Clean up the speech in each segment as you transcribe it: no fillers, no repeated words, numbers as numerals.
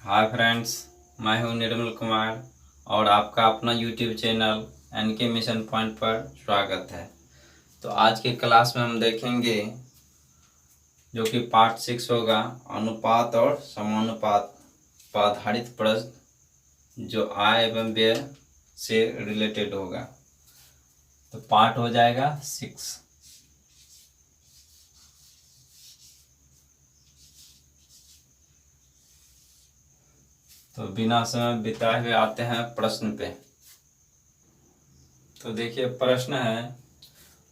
Hi friends, मैं हूं निर्मल कुमार और आपका अपना YouTube channel NK mission point पर स्वागत है। तो आज के क्लास में हम देखेंगे जो कि पार्ट 6 होगा, अनुपात और समानुपात पर आधारित प्रश्न जो आय एवं व्यय से रिलेटेड होगा। तो पार्ट हो जाएगा 6। तो बिना समय बिताए हुए आते हैं प्रश्न पे। तो देखिए प्रश्न है,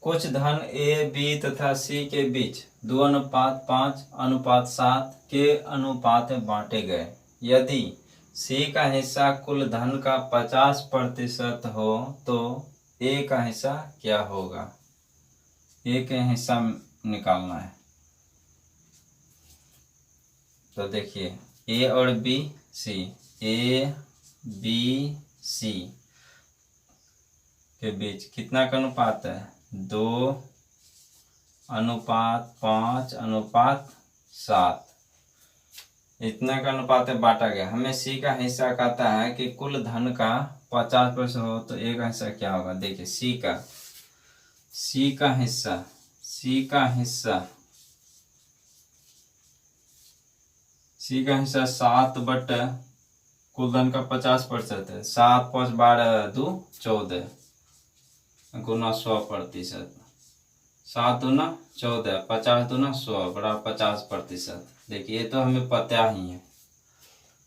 कुछ धन ए बी तथा सी के बीच 2:5:7 के अनुपात में बांटे गए। यदि सी का हिस्सा कुल धन का 50% हो तो ए का हिस्सा क्या होगा। ए का हिस्सा निकालना है। तो देखिए ए और B C, A B C के बीच कितना का अनुपात है, 2:5:7 इतना का अनुपात में बांटा गया। हमें सी का हिस्सा कहता है कि कुल धन का 50% हो तो ए का हिस्सा क्या होगा। देखिए सी का हिस्सा 7 बट कुल धन का 50% है। 7 5 12 2 14 गुना 100%। 7 दूना 14, 50 दूना 100 बड़ा 50%। देखिए ये तो हमें पता ही है,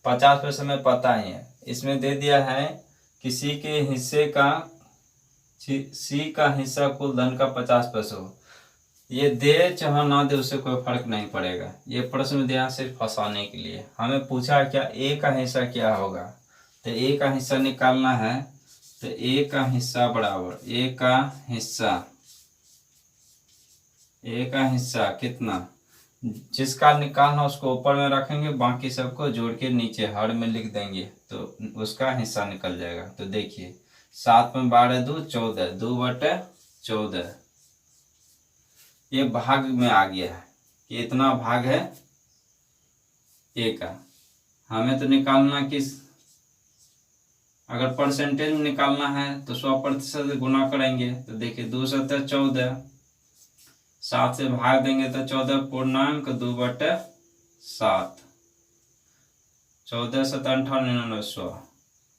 50% हमें पता ही है। इसमें दे दिया है कि सी का हिस्सा कुल धन का 50% हो। ये दे चाहे ना दे उससे कोई फर्क नहीं पड़ेगा। ये प्रश्न दिया सिर्फ फंसाने के लिए। हमें पूछा क्या ए का हिस्सा क्या होगा, तो ए का हिस्सा निकालना है। तो ए का हिस्सा बराबर ए का हिस्सा कितना, जिसका निकालना उसको ऊपर में रखेंगे, बाकी सबको जोड़ के नीचे हर में लिख देंगे तो उसका हिस्सा निकल जाएगा। तो देखिए 7 में 12 2 14, 2/14 ये भाग में आ गया है कि इतना भाग है ए का। हमें तो निकालना किस, अगर परसेंटेज में निकालना है तो 100% गुना करेंगे। तो देखिए 2 7 14, 7 से भाग देंगे तो 14.2/7, 14 7 98 100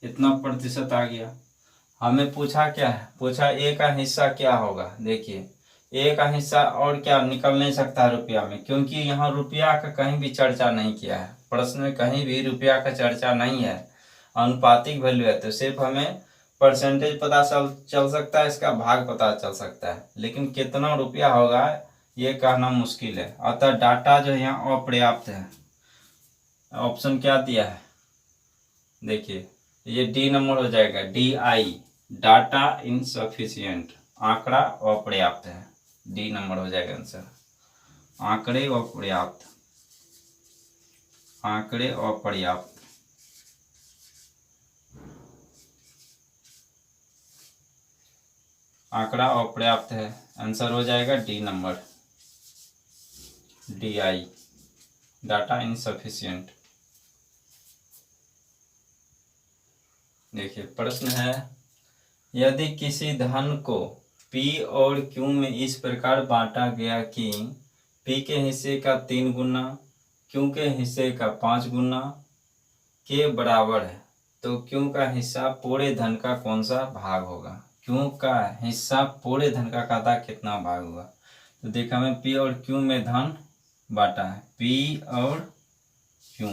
इतना प्रतिशत आ गया। हमें पूछा क्या है, पूछा ए का हिस्सा क्या होगा। देखिए ए का हिस्सा और क्या निकल नहीं सकता रुपया में, क्योंकि यहाँ रुपया का कहीं भी चर्चा नहीं किया है। प्रश्न में कहीं भी रुपया का चर्चा नहीं है, अनुपातिक वैल्यू है। तो सिर्फ हमें परसेंटेज पता चल सकता है, इसका भाग पता चल सकता है, लेकिन कितना रुपया होगा ये कहना मुश्किल है। अतः डाटा जो है यहाँ अपर्याप्त है। ऑप्शन क्या दिया है, देखिए ये डी नंबर हो जाएगा, DI डाटा इनसफिशियंट, आंकड़ा अपर्याप्त है। डी नंबर हो जाएगा आंसर, आंकड़े अपर्याप्त, आंकड़े अपर्याप्त। आंकड़ा अपर्याप्त है, आंसर हो जाएगा D number, DI data insufficient. देखिए प्रश्न है, यदि किसी धन को P और Q में इस प्रकार बांटा गया कि P के हिस्से का 3 गुना, Q के हिस्से का 5 गुना के बराबर है, तो Q का हिस्सा पूरे धन का कौन सा भाग होगा। Q का हिस्सा पूरे धन का खाता कितना भाग होगा। तो देखा हमें P और Q में धन बांटा है, P और Q।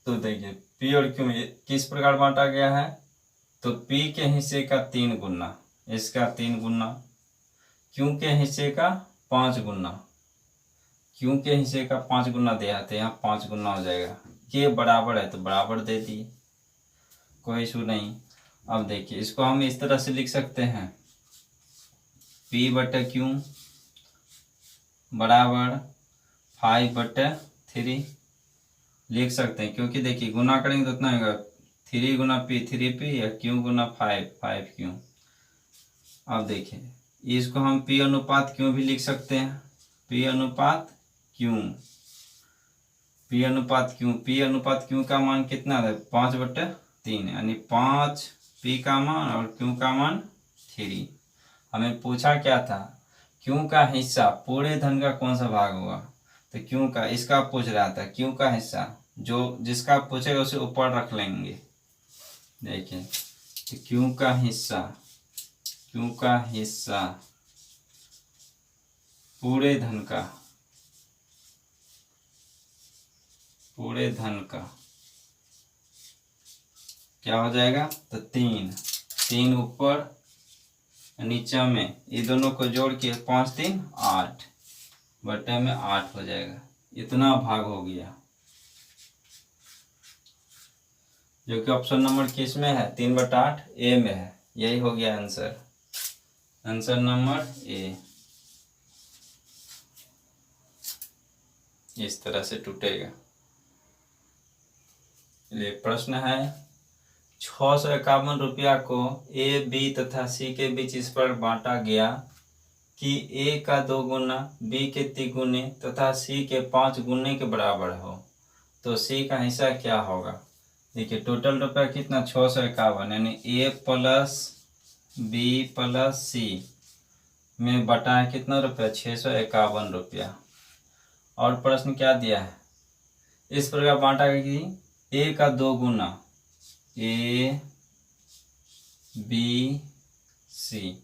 तो देखिए P और Q में किस प्रकार बांटा गया है, तो P के हिस्से का 3 गुना, इसका 3 गुना, Q के हिस्से का 5 गुना, Q के हिस्से का 5 गुना दिया है तो यहाँ 5 गुना हो जाएगा। ये बराबर है तो बराबर दे दिए, कोई इशू नहीं। अब देखिए इसको हम इस तरह से लिख सकते हैं, P/Q बराबर 5/3 लिख सकते हैं, क्योंकि देखिए गुना करेंगे तो उतना होगा, 3 गुना P 3P या Q गुना 5 Q। अब देखिए इसको हम P अनुपात Q भी लिख सकते हैं, P अनुपात Q, P अनुपात Q, P अनुपात Q का मान कितना है 5/3, यानी 5 P का मान और Q का मान 3। हमें पूछा क्या था, Q का हिस्सा पूरे धन का कौन सा भाग होगा, तो Q का, इसका पूछ रहा था Q का हिस्सा, जो जिसका पूछेगा उसे ऊपर रख लेंगे। देखिए तो Q का हिस्सा, Q का हिस्सा पूरे धन का, पूरे धन का क्या हो जाएगा, तो 3 ऊपर नीचे में, ये दोनों को जोड़ के 5 3 8 बटे में 8 हो जाएगा। इतना भाग हो गया, जो कि ऑप्शन नंबर किस में है, 3/8 ए में है। यही हो गया आंसर, आंसर नंबर ए। इस तरह से टूटेगा। ये प्रश्न है 651 रुपया को ए बी तथा सी के बीच इस पर बांटा गया कि ए का 2 गुना, बी के 3 गुने तथा सी के 5 गुने के बराबर हो, तो सी का हिस्सा क्या होगा। देखिए टोटल रुपया कितना 651, यानी ए प्लस बी प्लस सी में बटा है कितना रुपया 651 रुपया। और प्रश्न क्या दिया है, इस प्रकार बांटा गया कि ए का 2 गुना, ए बी सी,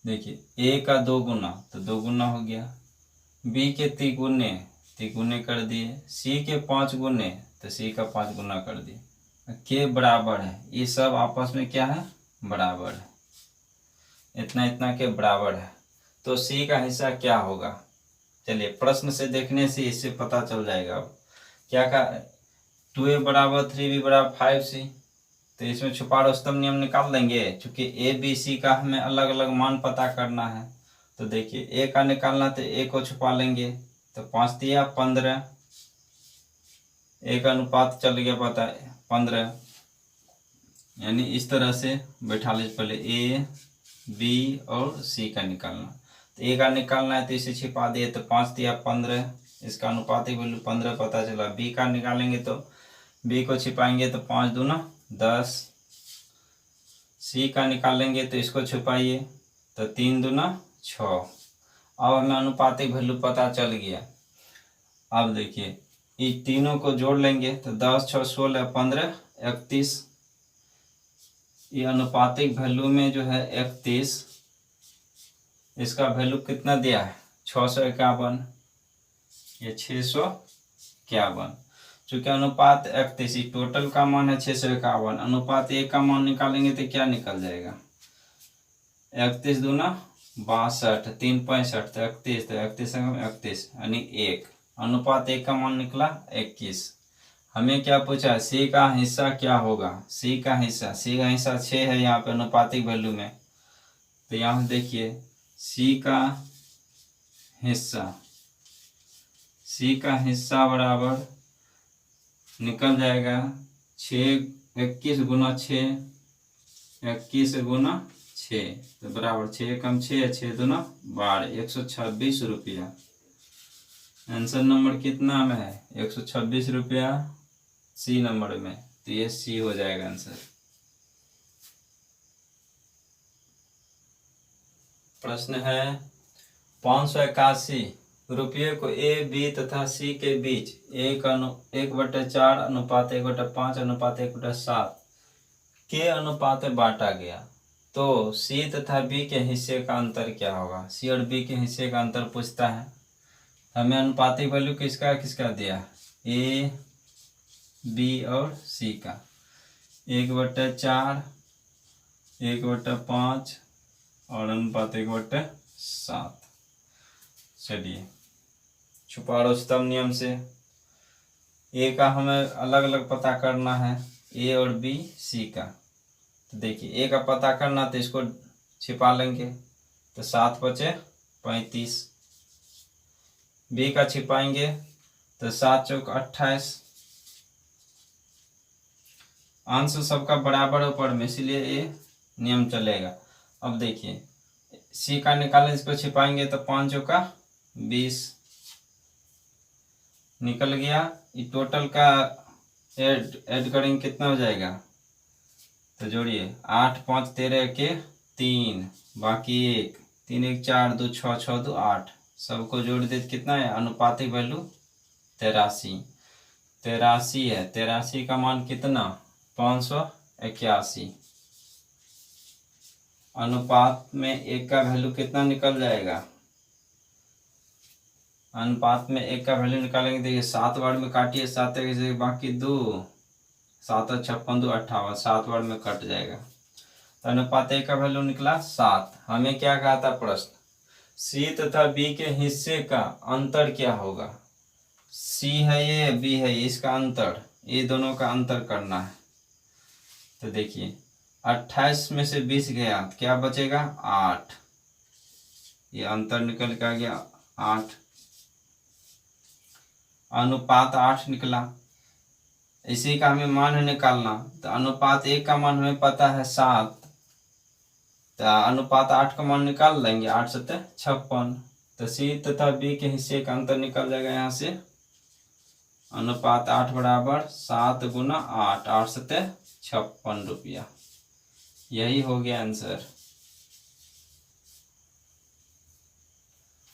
देखिए ए का 2 गुना तो 2 गुना हो गया, बी के 3 गुने कर दिए, सी के 5 गुने तो सी का 5 गुना कर दिए, के बराबर है, ये सब आपस में क्या है, बराबर है, इतना इतना के बराबर है, तो सी का हिस्सा क्या होगा। चलिए प्रश्न से देखने से इससे पता चल जाएगा। अब क्या का 2a बराबर 3b बराबर 5c, तो इसमें छुपा रुस्तम नियम निकाल देंगे, क्योंकि ए बी सी का हमें अलग अलग मान पता करना है। तो देखिए ए का निकालना तो ए को छुपा लेंगे, तो 5 दिया 15, ए का अनुपात चल गया पता 15, यानी इस तरह से बैठा लीजिए। पहले ए बी और सी का निकालना, तो ए का निकालना है तो इसे छिपा दिए, तो 5 दिया 15, इसका अनुपातिक वैल्यू 15 पता चला। बी का निकालेंगे तो बी को छिपाएंगे तो 5 दूना 10, सी का निकालेंगे तो इसको छुपाइए तो 3 दूना 6। अब हमें अनुपातिक वैल्यू पता चल गया। अब देखिए इस तीनों को जोड़ लेंगे तो 10 6 16 15 31, ये अनुपातिक वैल्यू में जो है 31, इसका वैल्यू कितना दिया है 651, ये 651, चूंकि अनुपात 31, टोटल का मान है 651, अनुपात ए का मान निकालेंगे तो क्या निकल जाएगा, 31 दूना 62, 3 65 तो 31, तो 31 यानी 1, अनुपात ए का मान निकला 21। हमें क्या पूछा, सी का हिस्सा क्या होगा, सी का हिस्सा 6 है यहाँ पे अनुपातिक वैल्यू में, तो यहाँ देखिए सी का हिस्सा बराबर निकल जाएगा 21 गुना 6, 21 गुना 6, तो बराबर 6 कम 6 6 दूना 12, 126 रुपया। आंसर नंबर कितना में है 126 रुपया, सी नंबर में, तो ये सी हो जाएगा आंसर। प्रश्न है 581 रुपये को ए बी तथा सी के बीच 1/4 अनुपात 1/5 अनुपात 1/7 के अनुपात में बांटा गया, तो सी तथा बी के हिस्से का अंतर क्या होगा। सी और बी के हिस्से का अंतर पूछता है। हमें अनुपातिक वैल्यू किसका किसका दिया, ए बी और सी का, 1/4 1/5 और अनुपात 1/7। चलिए छुपा रुस्तम नियम से ए का हमें अलग अलग पता करना है, ए और बी सी का। तो देखिए ए का पता करना तो इसको छिपा लेंगे, तो 7 बचे 35, बी का छिपाएंगे तो 7 चौक 28, अंश सबका बराबर ऊपर में, इसीलिए ये नियम चलेगा। अब देखिए सी का निकालें, इसको छिपाएंगे तो 5 चौका 20 निकल गया। ये टोटल का ऐड करेंगे कितना हो जाएगा, तो जोड़िए 8 5 13 के 3 बाकी 1 3 1 4 2 6 6 2 8 सबको जोड़ दे कितना है, अनुपातिक वैल्यू 83 83 है। 83 का मान कितना 581। अनुपात में 1 का वैल्यू कितना निकल जाएगा, अनुपात में 1 का वैल्यू निकालेंगे। देखिए 7 बार में काटिए, 7 की जगह बाकी 2 7 और 56 2 58 7 बार में कट जाएगा। तो अनुपात 1 का वैल्यू निकला 7। हमें क्या कहा था प्रश्न, सी तथा बी के हिस्से का अंतर क्या होगा। सी है ये, बी है ये, इसका अंतर, ये दोनों का अंतर करना है। तो देखिए 28 में से 20 गया तो क्या बचेगा 8, ये अंतर निकल के आ गया 8। अनुपात 8 निकला, इसी का हमें मान निकालना। तो अनुपात 1 का मान हमें पता है 7, तो अनुपात 8 का मान निकाल लेंगे, 8 7 56। तो सी तथा बी के हिस्से का अंतर निकल जाएगा यहाँ से। अनुपात 8 बराबर 7 गुना 8, 8 7 56 रुपया। यही हो गया आंसर।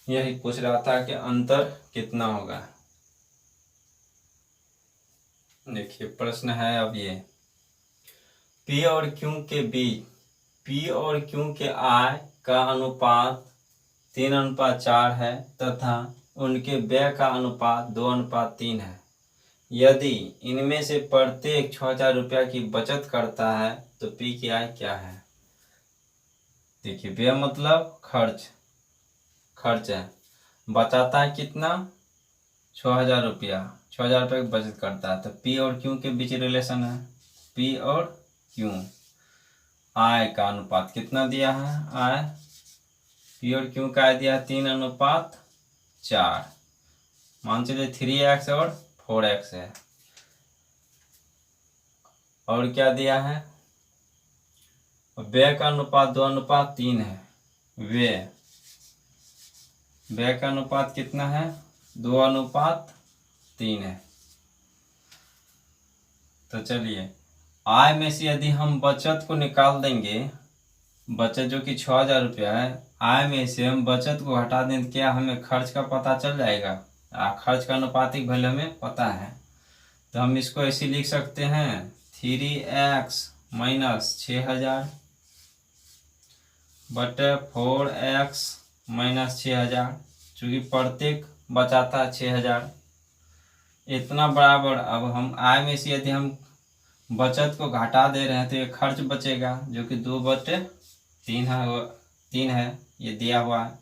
यही पूछ रहा था कि अंतर कितना होगा। देखिए प्रश्न है अब ये, P और Q के बीच P और Q के आय का अनुपात 3:4 है तथा उनके व्यय का अनुपात 2:3 है। यदि इनमें से प्रत्येक 6000 रुपया की बचत करता है तो P की आय क्या है। देखिए व्यय मतलब खर्च है, बचाता है कितना 6000 रुपया, 6000 रुपये की बचत करता है। तो P और Q के बीच रिलेशन है, P और Q। आय का अनुपात कितना दिया है, आय P और Q का आय दिया है 3:4। मान चलिए 3x और 4x है। और क्या दिया है, व्यय का अनुपात 2:3 है। व्यय का अनुपात कितना है 2:3 है। तो चलिए आय में से यदि हम बचत को निकाल देंगे, बचत जो कि 6000 रुपया है, आय में से हम बचत को हटा दें तो क्या हमें खर्च का पता चल जाएगा। खर्च का अनुपातिक वैल्यू हमें पता है, तो हम इसको ऐसे लिख सकते हैं 3x माइनस 6000 बटे 4x माइनस 6000, चूँकि प्रत्येक बचाता है 6000 इतना बराबर। अब हम आय में से यदि हम बचत को घटा दे रहे हैं तो ये खर्च बचेगा जो कि 2/3 है, ये दिया हुआ है।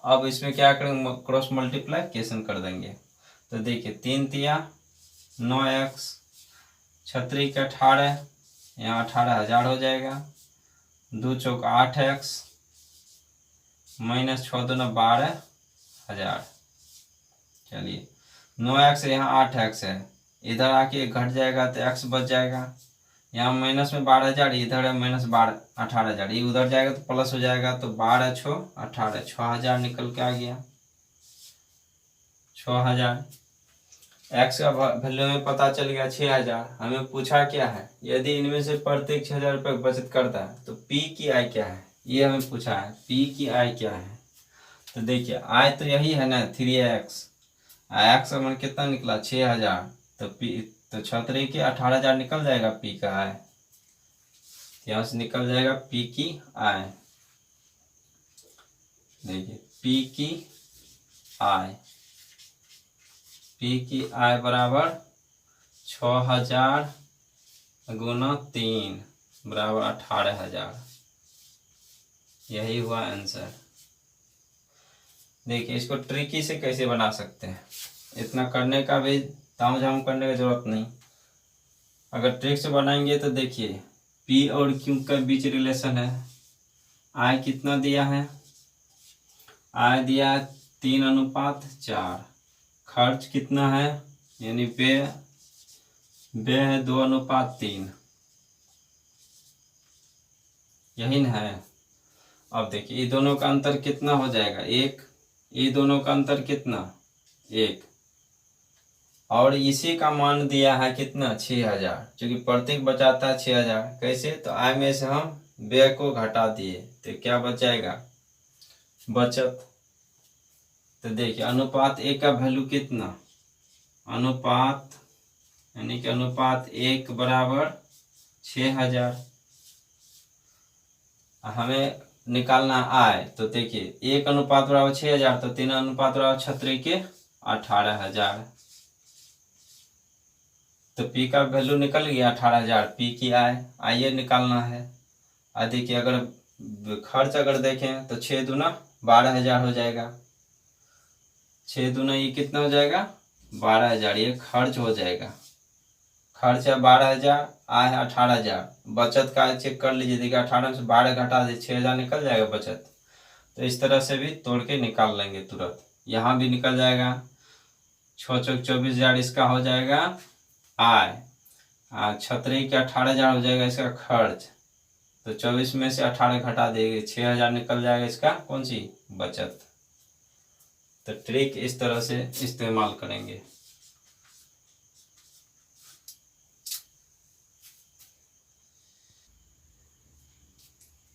अब इसमें क्या करेंगे, क्रॉस मल्टीप्लिकेशन कर देंगे। तो देखिए 3 तिया 9x, 36 के 18, यहाँ 18,000 हो जाएगा। 2 चौक 8x माइनस 6 दूना 12,000। चलिए 9x यहाँ 8x है, इधर आके घट जाएगा तो x बच जाएगा। यहाँ माइनस में 12,000, इधर है माइनस 18,000, ये उधर जाएगा तो प्लस हो जाएगा। तो 12 6 18, 6000 निकल के आ गया 6000। x का वैल्यू में पता चल गया 6000। हमें पूछा क्या है, यदि इनमें से प्रत्येक 6000 रुपये बचत करता है तो P की आय क्या है, ये हमें पूछा है। P की आय क्या है, तो देखिए आय तो यही है ना 3x, x का मान कितना निकला 6000, तो P तो 36 के 18,000 निकल जाएगा P का आय। यहाँ से निकल जाएगा P की आय। देखिए P की आय, P की आय बराबर 6000 गुना 3 बराबर 18,000। यही हुआ आंसर। देखिए इसको ट्रिकी से कैसे बना सकते हैं, इतना करने का भी तामझाम करने की जरूरत नहीं। अगर ट्रिक से बनाएंगे तो देखिए P और Q का बीच रिलेशन है। आय कितना दिया है, आय दिया है 3:4। खर्च कितना है, यानी व्यय है 2:3, यही ना है। अब देखिए ये दोनों का अंतर कितना हो जाएगा 1, ये दोनों का अंतर कितना 1, और इसी का मान दिया है कितना 6000, क्योंकि प्रत्येक बचाता है 6000। कैसे, तो आय में से हम व्यय को घटा दिए तो क्या बच जाएगा बचत। तो देखिए अनुपात 1 का वैल्यू कितना, अनुपात यानी कि अनुपात 1 बराबर 6000। हमें निकालना आय, तो देखिए 1 अनुपात बराबर 6000, तो 3 अनुपात बराबर 36 के 18000। तो P का वैल्यू निकल गया 18000, P की आय निकालना है। देखिए अगर खर्च अगर देखें तो 6 दूना 12000 हो जाएगा, 6 दूना ये कितना हो जाएगा 12000, ये खर्च हो जाएगा। खर्च है 12000, आय है 18000। बचत का चेक कर लीजिए, देखिए 18 से 12 घटा दे 6000 निकल जाएगा बचत। तो इस तरह से भी तोड़ के निकाल लेंगे तुरंत, यहाँ भी निकल जाएगा। 6 चौक 24000 इसका हो जाएगा आय, 36 के 18000 हो जाएगा इसका खर्च। तो 24 में से 18 घटा देंगे 6000 निकल जाएगा इसका कौन सी बचत। तो ट्रिक इस तरह से इस्तेमाल करेंगे।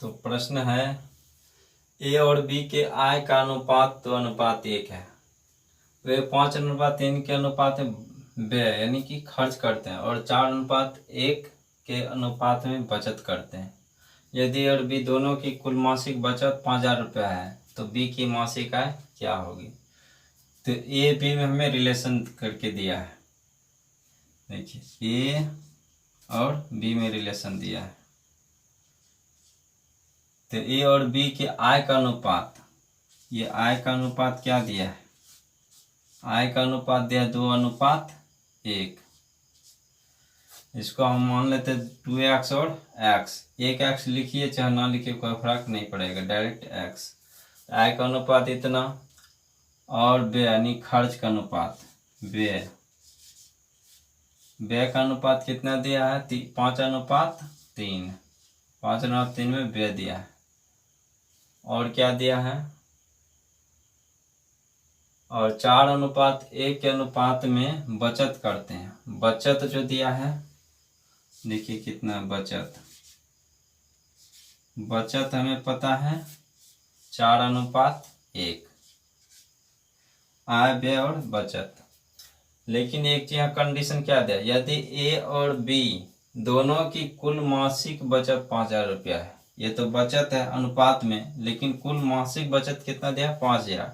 तो प्रश्न है ए और बी के आय का अनुपात तो अनुपात 1 है, वे 5:3 के अनुपात में व्यय यानी कि खर्च करते हैं और 4:1 के अनुपात में बचत करते हैं। यदि और बी दोनों की कुल मासिक बचत 5000 रुपया है तो बी की मासिक आय क्या होगी। तो ए बी में हमें रिलेशन करके दिया है, देखिए ए और बी में रिलेशन दिया है। तो ए और बी के आय का अनुपात, ये आय का अनुपात क्या दिया है, आय का अनुपात दिया 2:1। इसको हम मान लेते 2x और x, एक x लिखिए चाहे ना लिखिए कोई फर्क नहीं पड़ेगा, डायरेक्ट x। आय का अनुपात इतना, और व्यय यानी खर्च का अनुपात, व्यय का अनुपात कितना दिया है 5:3, 5:3 में व्यय दिया है। और क्या दिया है, और 4:1 के अनुपात में बचत करते हैं। बचत जो दिया है देखिए कितना बचत हमें पता है 4:1, आय व्यय और बचत। लेकिन एक चीज कंडीशन क्या दिया, यदि ए और बी दोनों की कुल मासिक बचत 5000 रुपया है, ये तो बचत है अनुपात में, लेकिन कुल मासिक बचत कितना दिया 5000।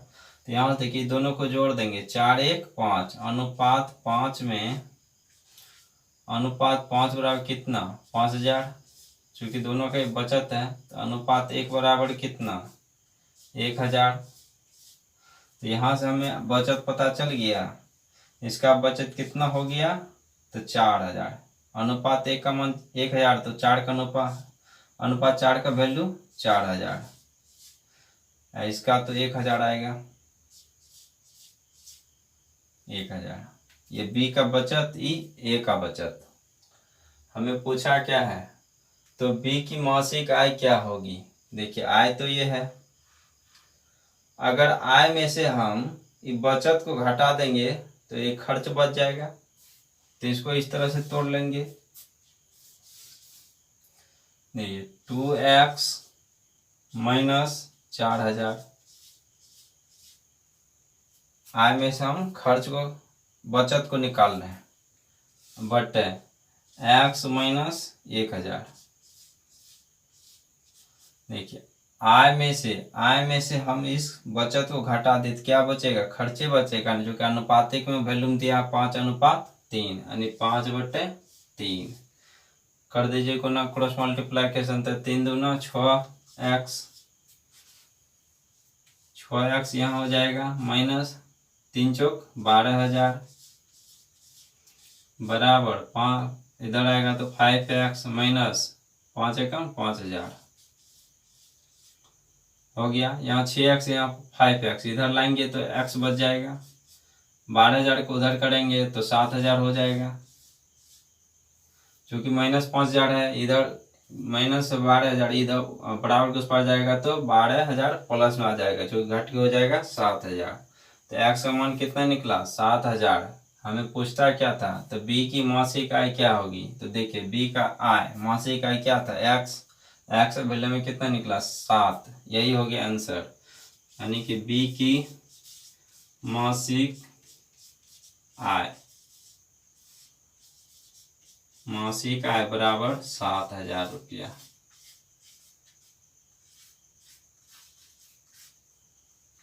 तो यहाँ देखिए दोनों को जोड़ देंगे 4 1 5, अनुपात 5 में, अनुपात 5 बराबर कितना 5000, चूंकि दोनों का बचत है तो अनुपात 1 बराबर कितना 1000। तो यहाँ से हमें बचत पता चल गया, इसका बचत कितना हो गया तो 4000। अनुपात 1 का मान 1000, तो 4 का अनुपात 4 का वैल्यू 4000, इसका तो 1000 आएगा 1000। ये बी का बचत, ए का बचत। हमें पूछा क्या है, तो बी की मासिक आय क्या होगी। देखिए आय तो ये है, अगर आय में से हम बचत को घटा देंगे तो ये खर्च बच जाएगा। तो इसको इस तरह से तोड़ लेंगे, देखिए 2x माइनस 4000, आय में से हम खर्च को बचत को निकाल रहे हैं, बटे x माइनस 1000। देखिए आय में से हम इस बचत को घटा दे तो क्या बचेगा, खर्चे बचेगा, जो कि अनुपातिक में वैल्यूम दिया 5:3 यानी 5/3। कर दीजिए को ना क्रॉस मल्टीप्लाइकेशन, तो 3 दूना 6x, 6x यहाँ हो जाएगा माइनस 3 चौक 12000 बराबर 5, इधर आएगा तो 5x माइनस 5 एकम 5000 हो गया। यहाँ 6x यहाँ 5x इधर लाएंगे तो x बच जाएगा, 12000 को उधर करेंगे तो 7000 हो जाएगा, क्योंकि माइनस 5000 है, इधर -12,000 इधर बराबर के उस पार जाएगा तो 12,000 प्लस में आ जाएगा, जो घट के हो जाएगा 7,000। तो एक्स का मान कितना निकला 7,000। हमें पूछता क्या था, तो बी की मासिक आय क्या होगी। तो देखिए बी का आय मासिक आय क्या था एक्स, एक्स का वैल्यू में कितना निकला 7, यही हो गया आंसर। यानी कि बी की मासिक आय, मासिक आय बराबर 7,000 रुपया।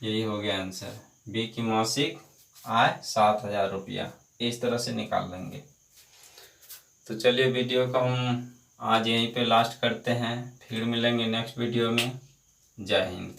यही हो गया आंसर, बी की मासिक आय 7,000 रुपया। इस तरह से निकाल लेंगे। तो चलिए वीडियो को हम आज यहीं पे लास्ट करते हैं, फिर मिलेंगे नेक्स्ट वीडियो में। जय हिंद।